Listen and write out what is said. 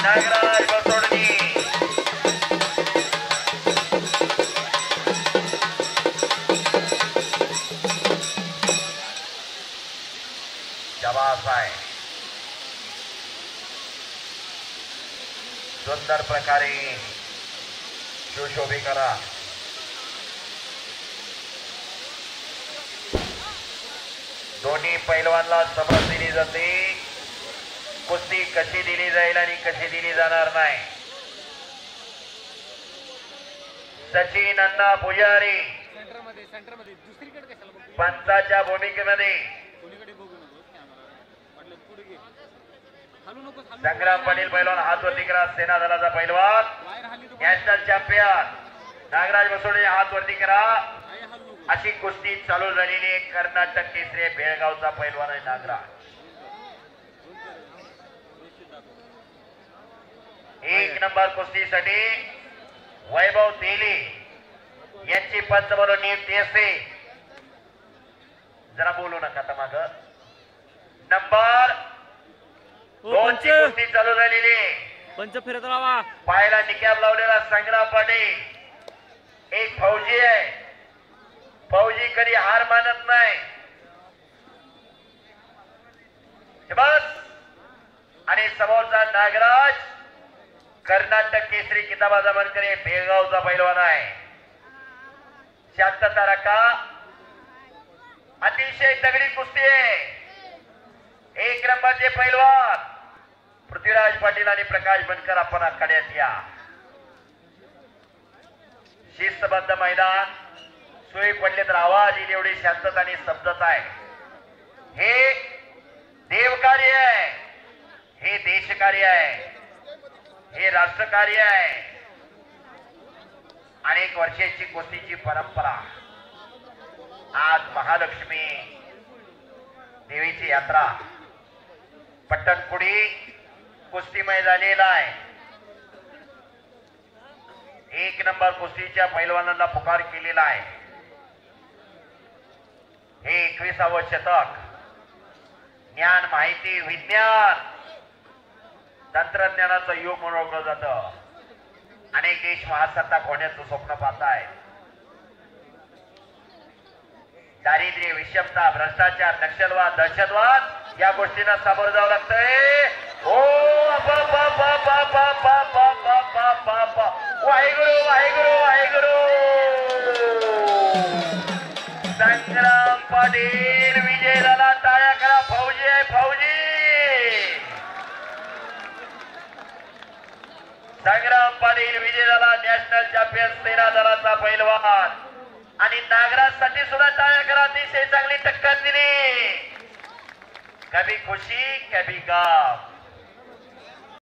नागराज बसोडनी शाबास आहे. सुंदर प्रकारे सुशोभी करा. दोन्ही पैलवानला समज दिली जाते. कुस्ती कशी दिली जाईल आणि कशी दिली जाणार नाही. सचिन अण्णा पुजारी पंचाच्या भूमिकेमध्ये संग्राम पाटील पैलवान हात वरती करा. सेना दलाचा पैलवान नॅशनल चॅम्पियन नागराज बसोडे हात वरती करा. अशी कुस्ती चालू झालेली आहे. कर्नाटक केसरी बेळगावचा पैलवान आहे नागराज. एक नंबर कुस्तीसाठी वैभव तेली यांची पंच म्हणून नियुक्ती असते. जरा बोलू नका आता माग. नंबर 2 ची कुस्ती चालू झालेली. पंच फिरत राहा. पायाला निकॅप लावलेला संग्राम पाटील एक फौजी आहे. फौजी कधी हार मानत नाही. बस. आणि समोरचा नागराज कर्नाटक केसरी किताबाचा मानकरी बेळगावचा पैलवान आहे. शांतता राखा. अतिशय तगडी कुस्ती आहे. एक नंबरचे पैलवान पृथ्वीराज पाटील आणि प्रकाश बनकर आपण आखाड्यात या. शिस्तबद्ध मैदान. सोयी पडले तर आवाज येईल एवढी शांतता आणि स्तब्धता आहे. हे देवकार्य आहे. हे देशकार्य आहे. हे राष्ट्रकार्य आहे. अनेक वर्षांची कुस्तीची परंपरा. आज महालक्ष्मी देवीची यात्रा पट्टणपुडी कुस्तीमय झालेला आहे. एक नंबर कुस्तीच्या पैलवानांना पुकार केलेला आहे. हे 21वे शतक. ज्ञान माहिती विज्ञान तंत्रज्ञानाचं युग म्हणून ओळखलं जातं. अनेक देश महासत्ता होण्याचं स्वप्न पाहताय. दारिद्र्य विषमता भ्रष्टाचार नक्षलवाद दहशतवाद या गोष्टींना सामोरं जावं लागतंय. ओ वाहेगुरु वाहेगुरु वाहेगुरु. संग्राम पाटील विजय झाला. टाळ्या करा. फौजी आहे फौजी. संग्राम पाटील विजय झाला. नॅशनल चॅम्पियन सेना दलाचा पैलवान. आणि नागराज साठी सुद्धा टाळ्या करा. अतिशय चांगली टक्कर दिली. कभी खुशी कभी गम.